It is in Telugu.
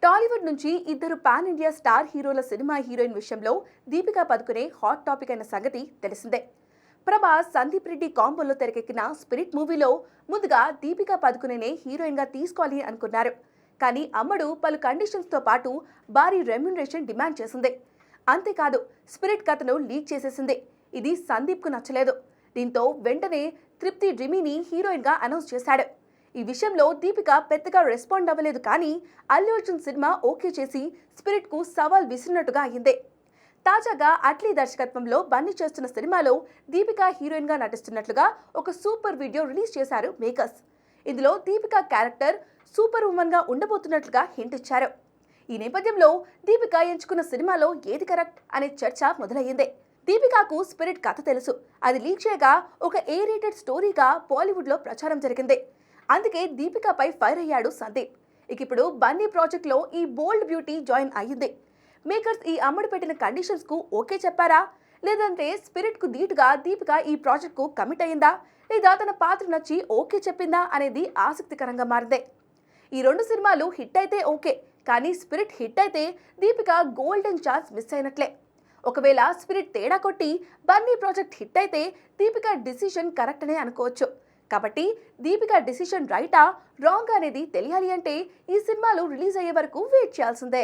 టాలీవుడ్ నుంచి ఇద్దరు పాన్ ఇండియా స్టార్ హీరోల సినిమా హీరోయిన్ విషయంలో దీపికా పదుకునే హాట్ టాపిక్ అయిన సంగతి తెలిసిందే. ప్రభాస్ సందీప్ రెడ్డి కాంబోలో తెరకెక్కిన స్పిరిట్ మూవీలో ముందుగా దీపికా పదుకునేనే హీరోయిన్ గా తీసుకోవాలి అనుకున్నారు. కానీ అమ్మడు పలు కండిషన్స్ తో పాటు భారీ రెమ్యునరేషన్ డిమాండ్ చేసింది. అంతేకాదు స్పిరిట్ కథను లీక్ చేసేసింది. ఇది సందీప్ కు నచ్చలేదు. దీంతో వెంటనే తృప్తి డ్రిమీని హీరోయిన్ గా అనౌన్స్ చేశాడు. ఈ విషయంలో దీపిక పెద్దగా రెస్పాండ్ అవ్వలేదు. కానీ అల్లు అర్జున్ సినిమా ఓకే చేసి స్పిరిట్ కు సవాల్ విసిరినట్టుగా అయింది. తాజాగా అట్లీ దర్శకత్వంలో బన్నీ చేస్తున్న సినిమాలో దీపిక హీరోయిన్ గా నటిస్తున్నట్లుగా ఒక సూపర్ వీడియో రిలీజ్ చేశారు మేకర్స్. ఇందులో దీపిక క్యారెక్టర్ సూపర్ ఉమెన్ గా ఉండబోతున్నట్లుగా హింట్ ఇచ్చారు. ఈ నేపథ్యంలో దీపిక ఎంచుకున్న సినిమాలో ఏది కరెక్ట్ అనే చర్చ మొదలయ్యింది. దీపికకు స్పిరిట్ కథ తెలుసు. అది లీక్ చేయగా ఒక ఏ రేటెడ్ స్టోరీగా బాలీవుడ్ లో ప్రచారం జరిగింది. అందుకే దీపికపై ఫైర్ అయ్యాడు సందీప్. ఇప్పుడు బన్నీ ప్రాజెక్ట్ లో ఈ బోల్డ్ బ్యూటీ జాయిన్ అయ్యింది. మేకర్స్ ఈ అమ్మడు పెట్టిన కండిషన్స్ కు ఓకే చెప్పారా, లేదంటే స్పిరిట్ కు ధీటుగా దీపిక ఈ ప్రాజెక్ట్ కు కమిట్ అయ్యిందా, లేదా తన పాత్ర నచ్చి ఓకే చెప్పిందా అనేది ఆసక్తికరంగా మారింది. ఈ రెండు సినిమాలు హిట్ అయితే ఓకే, కానీ స్పిరిట్ హిట్ అయితే దీపిక గోల్డెన్ ఛాన్స్ మిస్ అయినట్లే. ఒకవేళ స్పిరిట్ తేడా కొట్టి బన్నీ ప్రాజెక్ట్ హిట్ అయితే దీపిక డిసిషన్ కరెక్ట్ అనే అనుకోవచ్చు. కాబట్టి దీపిక డిసిషన్ రైటా రాంగ్ అనేది తెలియాలి అంటే ఈ సినిమాలు రిలీజ్ అయ్యే వరకు వెయిట్ చేయాల్సిందే.